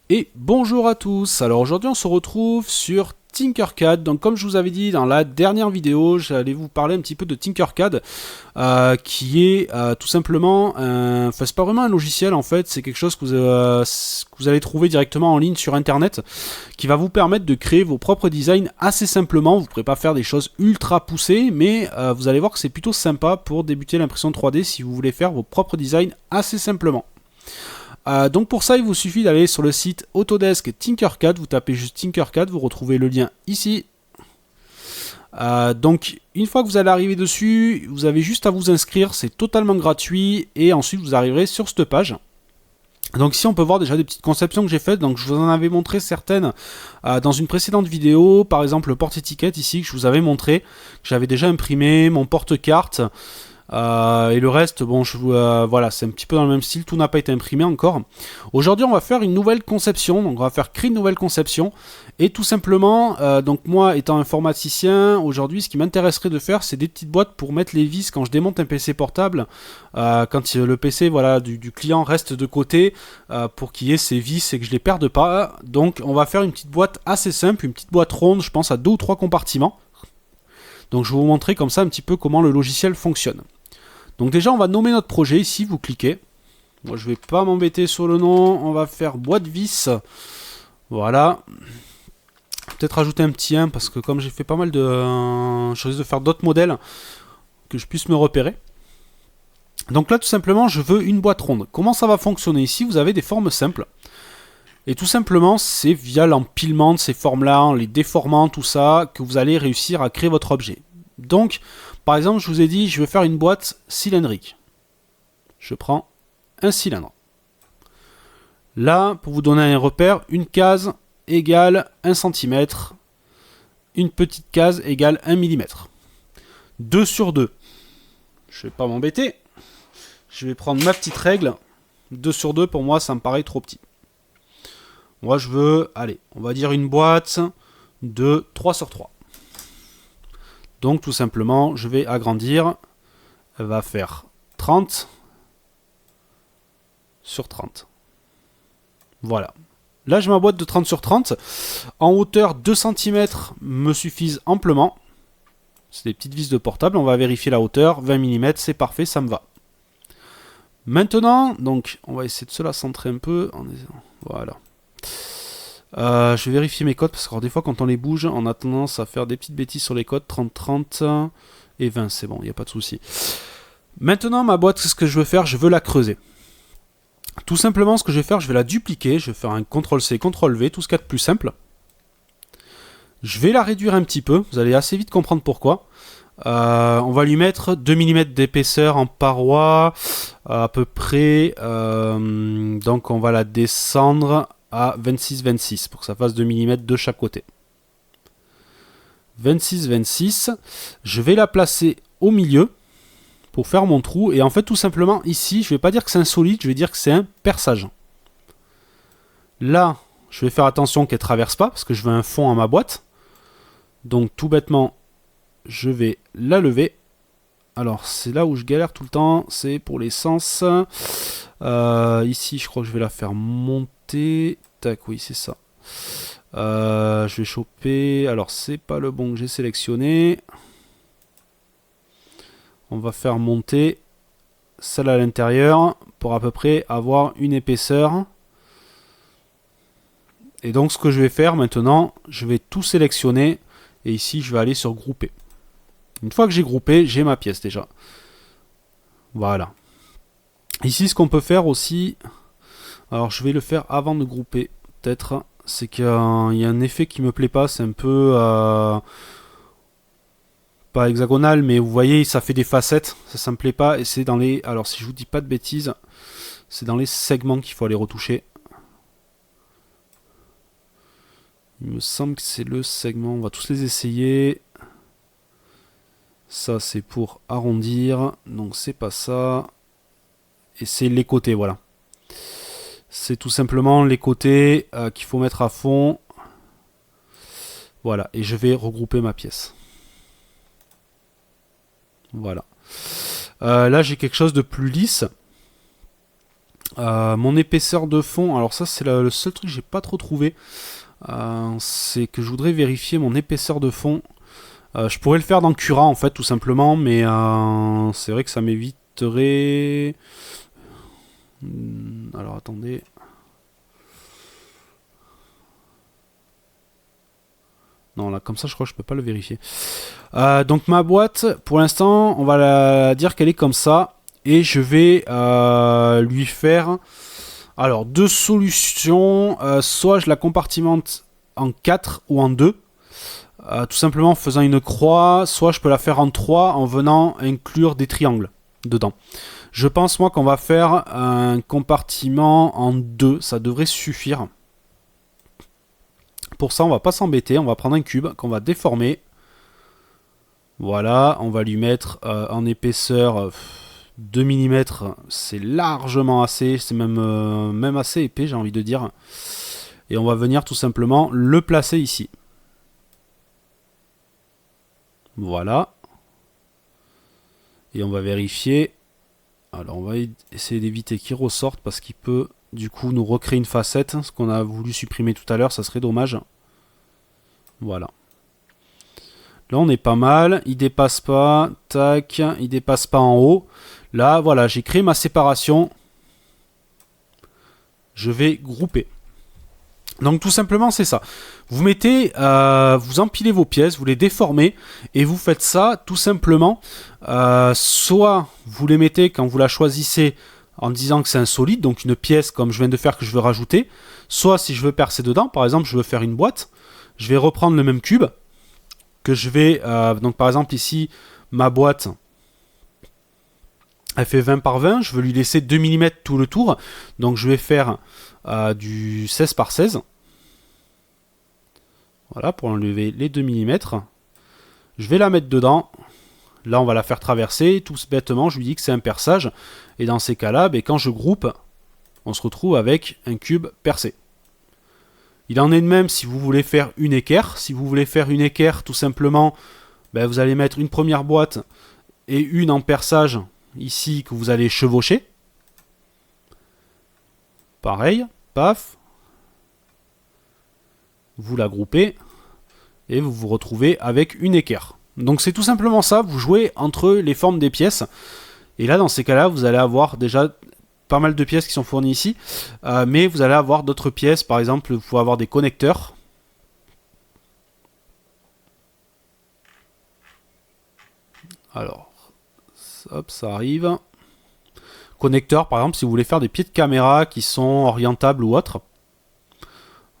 Et bonjour à tous. Alors aujourd'hui on se retrouve sur Tinkercad. Donc comme je vous avais dit dans la dernière vidéo, j'allais vous parler un petit peu de Tinkercad, qui est tout simplement, enfin c'est pas vraiment un logiciel en fait, c'est quelque chose que vous allez trouver directement en ligne sur internet, qui va vous permettre de créer vos propres designs assez simplement. Vous ne pourrez pas faire des choses ultra poussées, mais vous allez voir que c'est plutôt sympa pour débuter l'impression 3D si vous voulez faire vos propres designs assez simplement. Donc pour ça, il vous suffit d'aller sur le site Autodesk Tinkercad, vous tapez juste Tinkercad, vous retrouvez le lien ici. Donc une fois que vous allez arriver dessus, vous avez juste à vous inscrire, c'est totalement gratuit, et ensuite vous arriverez sur cette page. Donc ici on peut voir déjà des petites conceptions que j'ai faites, donc je vous en avais montré certaines dans une précédente vidéo, par exemple le porte-étiquette ici que je vous avais montré, que j'avais déjà imprimé, mon porte-carte. Et le reste, bon, voilà, c'est un petit peu dans le même style, tout n'a pas été imprimé encore. Aujourd'hui, on va faire une nouvelle conception, donc on va faire créer une nouvelle conception, et tout simplement, donc moi étant informaticien, aujourd'hui, ce qui m'intéresserait de faire, c'est des petites boîtes pour mettre les vis quand je démonte un PC portable, quand le PC, voilà, du client reste de côté, pour qu'il y ait ces vis et que je les perde pas. Donc, on va faire une petite boîte assez simple, une petite boîte ronde, je pense à 2 ou 3 compartiments. Donc, je vais vous montrer comme ça un petit peu comment le logiciel fonctionne. Donc déjà on va nommer notre projet ici, vous cliquez. Moi je vais pas m'embêter sur le nom, on va faire boîte vis. Voilà. Peut-être rajouter un petit 1 parce que comme j'ai fait pas mal de... je risque de faire d'autres modèles que je puisse me repérer. Donc là tout simplement je veux une boîte ronde. Comment ça va fonctionner ici? Vous avez des formes simples. Et tout simplement c'est via l'empilement de ces formes-là, en les déformant, tout ça, que vous allez réussir à créer votre objet. Donc, par exemple, je vous ai dit, je vais faire une boîte cylindrique. Je prends un cylindre. Là, pour vous donner un repère, une case égale 1 cm, une petite case égale 1 mm. 2 sur 2. Je vais pas m'embêter. Je vais prendre ma petite règle. 2 sur 2, pour moi, ça me paraît trop petit. Moi, je veux, allez, on va dire une boîte de 3 sur 3. Donc tout simplement, je vais agrandir. Elle va faire 30 sur 30. Voilà. Là, j'ai ma boîte de 30 sur 30. En hauteur, 2 cm me suffisent amplement. C'est des petites vis de portable. On va vérifier la hauteur. 20 mm, c'est parfait, ça me va. Maintenant, donc, on va essayer de se la centrer un peu. Voilà. Je vais vérifier mes codes parce que des fois quand on les bouge on a tendance à faire des petites bêtises sur les codes. 30, 30 et 20, c'est bon, il n'y a pas de souci. Maintenant ma boîte, c'est ce que je veux faire, je veux la creuser. Tout simplement ce que je vais faire, je vais la dupliquer, je vais faire un CTRL-C, CTRL-V, tout ce qu'il y a de plus simple. Je vais la réduire un petit peu, vous allez assez vite comprendre pourquoi. On va lui mettre 2 mm d'épaisseur en paroi, à peu près, donc on va la descendre à 26-26 pour que ça fasse 2 mm de chaque côté. 26-26, je vais la placer au milieu pour faire mon trou, et en fait tout simplement ici, je vais pas dire que c'est un solide, je vais dire que c'est un perçage. Là, je vais faire attention qu'elle traverse pas parce que je veux un fond à ma boîte. Donc tout bêtement, je vais la lever. Alors c'est là où je galère tout le temps, c'est pour les sens. Ici je crois que je vais la faire monter. Tac, oui c'est ça. Je vais choper, alors c'est pas le bon que j'ai sélectionné. On va faire monter celle à l'intérieur pour à peu près avoir une épaisseur. Et donc ce que je vais faire maintenant, je vais tout sélectionner et ici je vais aller sur grouper. Une fois que j'ai groupé, j'ai ma pièce déjà. Voilà. Ici ce qu'on peut faire aussi, alors je vais le faire avant de grouper peut-être, c'est qu'il y a un effet qui me plaît pas, c'est un peu pas hexagonal, mais vous voyez ça fait des facettes, ça me plaît pas, et c'est dans les, alors si je vous dis pas de bêtises, c'est dans les segments qu'il faut aller retoucher. Il me semble que c'est le segment, on va tous les essayer. Ça c'est pour arrondir, donc c'est pas ça, et c'est les côtés, voilà. C'est tout simplement les côtés qu'il faut mettre à fond. Voilà, et je vais regrouper ma pièce. Voilà. Là j'ai quelque chose de plus lisse. Mon épaisseur de fond, alors ça c'est le seul truc que j'ai pas trop trouvé. C'est que je voudrais vérifier mon épaisseur de fond. Je pourrais le faire dans Cura en fait tout simplement, mais c'est vrai que ça m'éviterait... Alors attendez... Non, là, comme ça, je crois que je peux pas le vérifier. Donc, ma boîte, pour l'instant, on va la dire qu'elle est comme ça. Et je vais lui faire... Alors, deux solutions. Soit je la compartimente en 4 ou en 2. Tout simplement en faisant une croix. Soit je peux la faire en 3 en venant inclure des triangles dedans. Je pense, moi, qu'on va faire un compartiment en 2. Ça devrait suffire. Pour ça, on va pas s'embêter, on va prendre un cube qu'on va déformer. Voilà, on va lui mettre en épaisseur 2 mm, c'est largement assez, c'est même assez épais, j'ai envie de dire. Et on va venir tout simplement le placer ici. Voilà. Et on va vérifier. Alors, on va essayer d'éviter qu'il ressorte parce qu'il peut... Du coup, nous recréer une facette, ce qu'on a voulu supprimer tout à l'heure, ça serait dommage. Voilà. Là, on est pas mal. Il dépasse pas. Tac. Il dépasse pas en haut. Là, voilà, j'ai créé ma séparation. Je vais grouper. Donc, tout simplement, c'est ça. Vous mettez, vous empilez vos pièces, vous les déformez, et vous faites ça, tout simplement. Soit vous les mettez quand vous la choisissez en disant que c'est un solide, donc une pièce comme je viens de faire que je veux rajouter. Soit si je veux percer dedans, par exemple, je veux faire une boîte, je vais reprendre le même cube, que je vais, donc par exemple ici, ma boîte, elle fait 20 par 20, je veux lui laisser 2 mm tout le tour, donc je vais faire du 16 par 16. Voilà, pour enlever les 2 mm. Je vais la mettre dedans. Là, on va la faire traverser. Tout bêtement, je lui dis que c'est un perçage. Et dans ces cas-là, quand je groupe, on se retrouve avec un cube percé. Il en est de même si vous voulez faire une équerre. Si vous voulez faire une équerre, tout simplement, vous allez mettre une première boîte et une en perçage ici que vous allez chevaucher. Pareil, paf. Vous la groupez et vous vous retrouvez avec une équerre. Donc c'est tout simplement ça, vous jouez entre les formes des pièces. Et là, dans ces cas-là, vous allez avoir déjà pas mal de pièces qui sont fournies ici. Mais vous allez avoir d'autres pièces, par exemple, vous pouvez avoir des connecteurs. Alors, hop, ça arrive. Connecteurs, par exemple, si vous voulez faire des pieds de caméra qui sont orientables ou autres.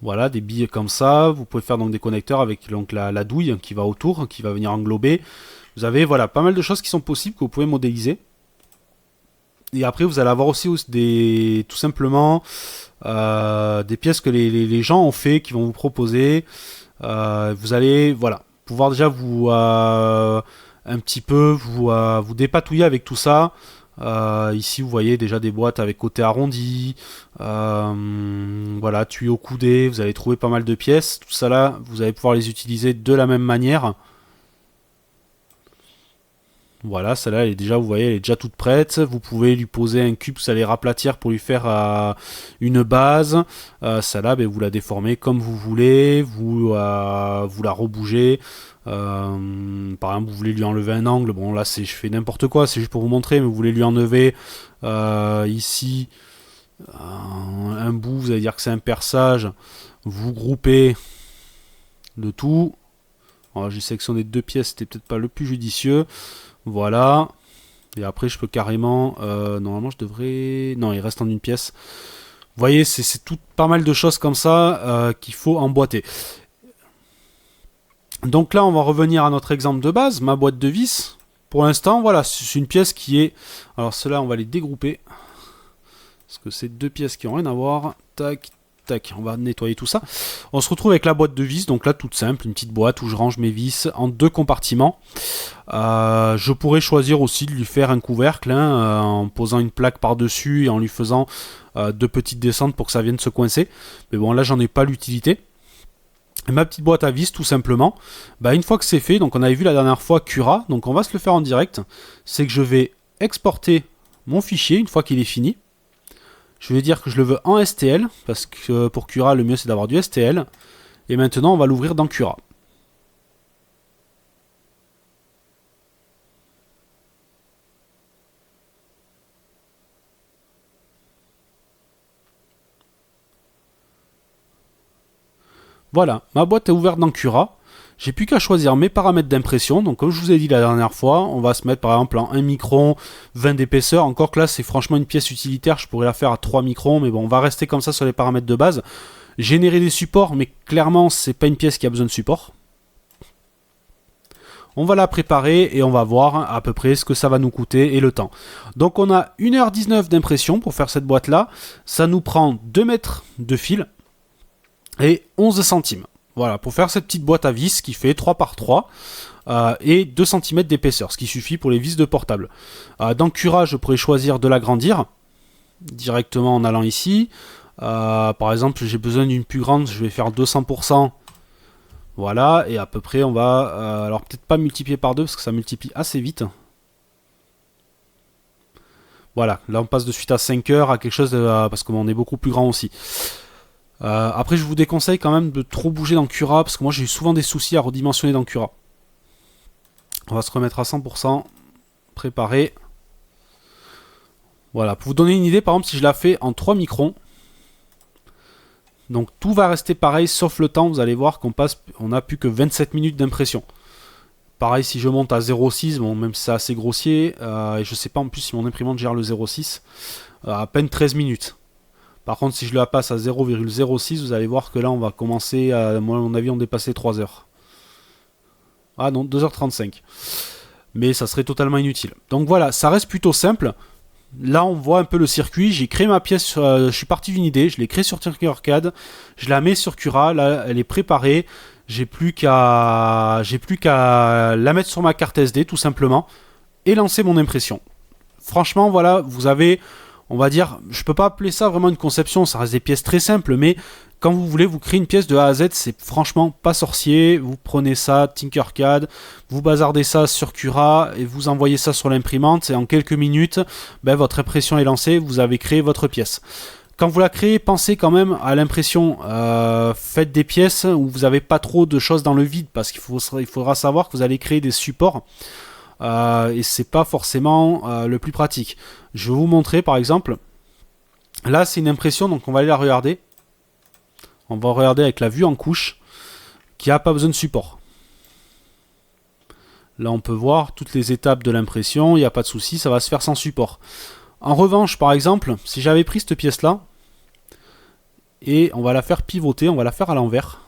Voilà, des billes comme ça. Vous pouvez faire donc des connecteurs avec donc, la douille qui va autour, qui va venir englober. Vous avez voilà, pas mal de choses qui sont possibles que vous pouvez modéliser. Et après, vous allez avoir aussi tout simplement des pièces que les gens ont fait, qui vont vous proposer. Vous allez pouvoir déjà vous un petit peu vous dépatouiller avec tout ça. Ici vous voyez déjà des boîtes avec côté arrondi, voilà, tuyaux coudés, vous allez trouver pas mal de pièces, tout ça là vous allez pouvoir les utiliser de la même manière. Voilà, celle-là elle est déjà, vous voyez, elle est déjà toute prête. Vous pouvez lui poser un cube, vous allez raplatir pour lui faire une base. Celle-là, vous la déformez comme vous voulez, vous la rebougez. Par exemple, vous voulez lui enlever un angle. Bon, là, je fais n'importe quoi, c'est juste pour vous montrer, mais vous voulez lui enlever ici un bout, vous allez dire que c'est un perçage. Vous groupez le tout. J'ai sélectionné 2 pièces, c'était peut-être pas le plus judicieux. Voilà. Et après, je peux carrément... normalement, je devrais... Non, il reste en une pièce. Vous voyez, c'est tout pas mal de choses comme ça qu'il faut emboîter. Donc là, on va revenir à notre exemple de base, ma boîte de vis. Pour l'instant, voilà, c'est une pièce qui est... Alors, ceux-là, on va les dégrouper. Parce que c'est 2 pièces qui n'ont rien à voir. Tac, tac, on va nettoyer tout ça. On se retrouve avec la boîte de vis, donc là toute simple, une petite boîte où je range mes vis en 2 compartiments. Je pourrais choisir aussi de lui faire un couvercle en posant une plaque par-dessus et en lui faisant 2 petites descentes pour que ça vienne se coincer. Mais bon, là j'en ai pas l'utilité. Et ma petite boîte à vis tout simplement, une fois que c'est fait, donc on avait vu la dernière fois Cura, donc on va se le faire en direct, c'est que je vais exporter mon fichier une fois qu'il est fini. Je vais dire que je le veux en STL, parce que pour Cura, le mieux c'est d'avoir du STL. Et maintenant, on va l'ouvrir dans Cura. Voilà, ma boîte est ouverte dans Cura. J'ai plus qu'à choisir mes paramètres d'impression. Donc comme je vous ai dit la dernière fois, on va se mettre par exemple en 1 micron, 20 d'épaisseur. Encore que là, c'est franchement une pièce utilitaire. Je pourrais la faire à 3 microns, mais bon, on va rester comme ça sur les paramètres de base. Générer des supports, mais clairement, c'est pas une pièce qui a besoin de support. On va la préparer et on va voir à peu près ce que ça va nous coûter et le temps. Donc on a 1h19 d'impression pour faire cette boîte là. Ça nous prend 2 mètres de fil et 11 centimes. Voilà, pour faire cette petite boîte à vis qui fait 3 par 3 et 2 cm d'épaisseur, ce qui suffit pour les vis de portable. Dans Cura, je pourrais choisir de l'agrandir directement en allant ici. Par exemple, j'ai besoin d'une plus grande, je vais faire 200%. Voilà, et à peu près on va... alors peut-être pas multiplier par 2 parce que ça multiplie assez vite. Voilà, là on passe de suite à 5 heures à quelque chose parce qu'on est beaucoup plus grand aussi. Après je vous déconseille quand même de trop bouger dans Cura parce que moi j'ai eu souvent des soucis à redimensionner dans Cura. On va se remettre à 100%, préparé. Voilà, pour vous donner une idée, par exemple si je la fais en 3 microns, donc tout va rester pareil sauf le temps, vous allez voir on n'a plus que 27 minutes d'impression. Pareil si je monte à 0,6, bon même si c'est assez grossier, et je sais pas en plus si mon imprimante gère le 0,6, à peine 13 minutes. Par contre si je la passe à 0,06, vous allez voir que là on va commencer, à mon avis on dépassait 3 heures. Ah non, 2h35. Mais ça serait totalement inutile. Donc voilà, ça reste plutôt simple. Là, on voit un peu le circuit. J'ai créé ma pièce, je suis parti d'une idée, je l'ai créée sur Tinkercad, je la mets sur Cura, là, elle est préparée. J'ai plus qu'à la mettre sur ma carte SD, tout simplement, et lancer mon impression. Franchement, voilà, vous avez, on va dire, je peux pas appeler ça vraiment une conception, ça reste des pièces très simples, mais quand vous voulez vous créer une pièce de A à Z, c'est franchement pas sorcier. Vous prenez ça, Tinkercad, vous bazardez ça sur Cura et vous envoyez ça sur l'imprimante et en quelques minutes, votre impression est lancée, vous avez créé votre pièce. Quand vous la créez, pensez quand même à l'impression. Faites des pièces où vous n'avez pas trop de choses dans le vide parce qu'il faudra savoir que vous allez créer des supports et c'est pas forcément le plus pratique. Je vais vous montrer par exemple. Là, c'est une impression, donc on va aller la regarder. On va regarder avec la vue en couche qui n'a pas besoin de support. Là, on peut voir toutes les étapes de l'impression. Il n'y a pas de souci, ça va se faire sans support. En revanche, par exemple, si j'avais pris cette pièce-là et on va la faire pivoter, on va la faire à l'envers.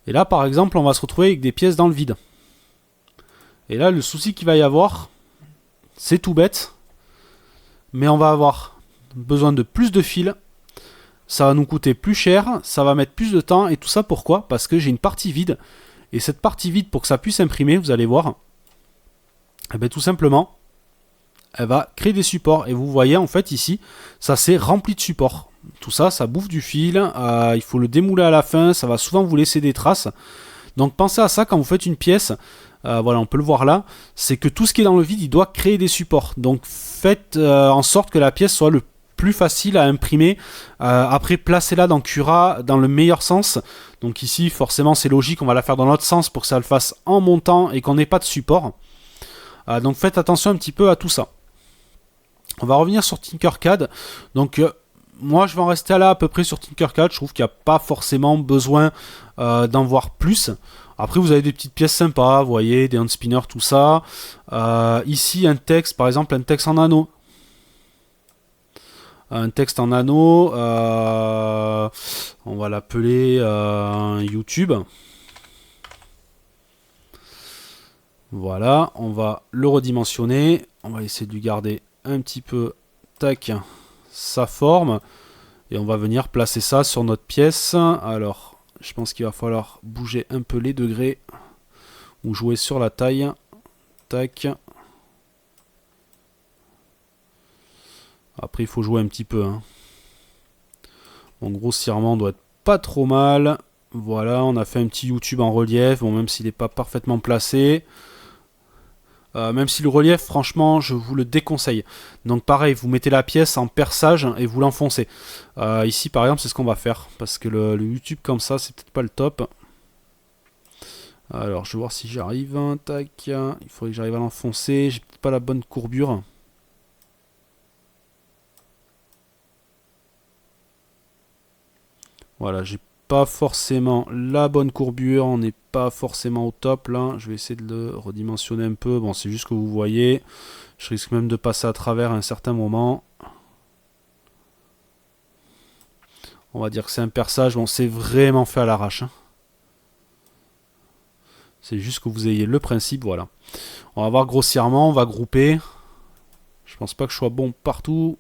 Et là, par exemple, on va se retrouver avec des pièces dans le vide. Et là, le souci qu'il va y avoir, c'est tout bête. Mais on va avoir besoin de plus de fils, ça va nous coûter plus cher, ça va mettre plus de temps, et tout ça pourquoi? Parce que j'ai une partie vide, et cette partie vide, pour que ça puisse imprimer, vous allez voir, tout simplement, elle va créer des supports, et vous voyez en fait ici, ça s'est rempli de supports. Tout ça, ça bouffe du fil, il faut le démouler à la fin, ça va souvent vous laisser des traces. Donc pensez à ça quand vous faites une pièce. Voilà, on peut le voir là, c'est que tout ce qui est dans le vide, il doit créer des supports. Donc faites en sorte que la pièce soit le plus facile à imprimer. Après, placez-la dans Cura dans le meilleur sens. Donc ici, forcément, c'est logique, on va la faire dans l'autre sens pour que ça le fasse en montant et qu'on n'ait pas de support. Donc faites attention un petit peu à tout ça. On va revenir sur Tinkercad. Donc moi, je vais en rester là à peu près sur Tinkercad. Je trouve qu'il n'y a pas forcément besoin d'en voir plus. Après, vous avez des petites pièces sympas, vous voyez, des hand spinners, tout ça. Ici, un texte, par exemple, un texte en anneau. Un texte en anneau, on va l'appeler YouTube. Voilà, on va le redimensionner. On va essayer de lui garder un petit peu, tac, sa forme. Et on va venir placer ça sur notre pièce. Alors, je pense qu'il va falloir bouger un peu les degrés ou jouer sur la taille. Tac. Après, il faut jouer un petit peu. Mon grossièrement doit être pas trop mal. Voilà, on a fait un petit YouTube en relief. Bon, même s'il n'est pas parfaitement placé. Même si le relief, franchement, je vous le déconseille. Donc pareil, vous mettez la pièce en perçage et vous l'enfoncez. Ici, par exemple, c'est ce qu'on va faire. Parce que le YouTube comme ça, c'est peut-être pas le top. Alors, je vais voir si j'arrive. Tac. Il faudrait que j'arrive à l'enfoncer. J'ai peut-être pas la bonne courbure. Voilà, j'ai pas forcément la bonne courbure. On n'est pas forcément au top là. Je vais essayer de le redimensionner un peu. Bon, c'est juste que vous voyez. Je risque même de passer à travers à un certain moment. On va dire que c'est un perçage. Bon, c'est vraiment fait à l'arrache. Hein. C'est juste que vous ayez le principe, voilà. On va voir grossièrement, on va grouper. Je pense pas que je sois bon partout.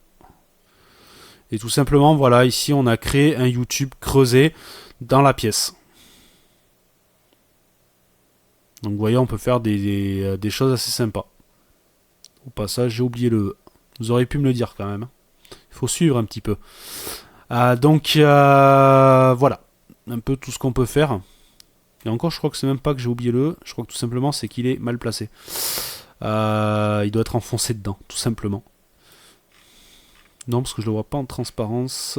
Et tout simplement, voilà, ici on a créé un YouTube creusé dans la pièce. Donc vous voyez, on peut faire des choses assez sympas. Au passage, j'ai oublié le E. Vous auriez pu me le dire quand même. Il faut suivre un petit peu. Donc voilà, un peu tout ce qu'on peut faire. Et encore, je crois que c'est même pas que j'ai oublié le E. Je crois que tout simplement, c'est qu'il est mal placé. Il doit être enfoncé dedans, tout simplement. Non, parce que je le vois pas en transparence.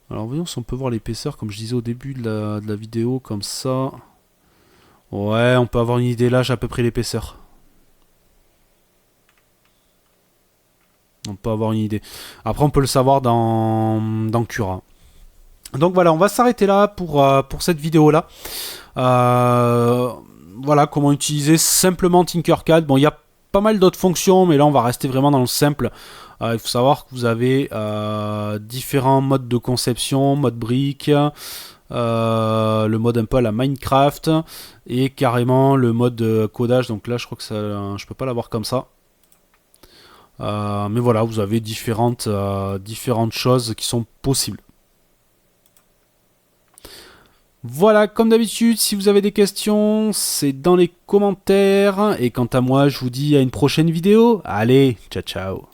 Alors voyons si on peut voir l'épaisseur, comme je disais au début de la vidéo, comme ça. Ouais, on peut avoir une idée là, j'ai à peu près l'épaisseur. On peut avoir une idée. Après, on peut le savoir dans Cura. Donc voilà, on va s'arrêter là pour cette vidéo-là. Voilà, comment utiliser simplement Tinkercad. Bon, il y a pas mal d'autres fonctions, mais là, on va rester vraiment dans le simple. Il faut savoir que vous avez différents modes de conception, mode brique, le mode un peu à la Minecraft, et carrément le mode codage. Donc là, je crois que ça, je peux pas l'avoir comme ça. Mais voilà, vous avez différentes choses qui sont possibles. Voilà, comme d'habitude, si vous avez des questions, c'est dans les commentaires. Et quant à moi, je vous dis à une prochaine vidéo. Allez, ciao ciao.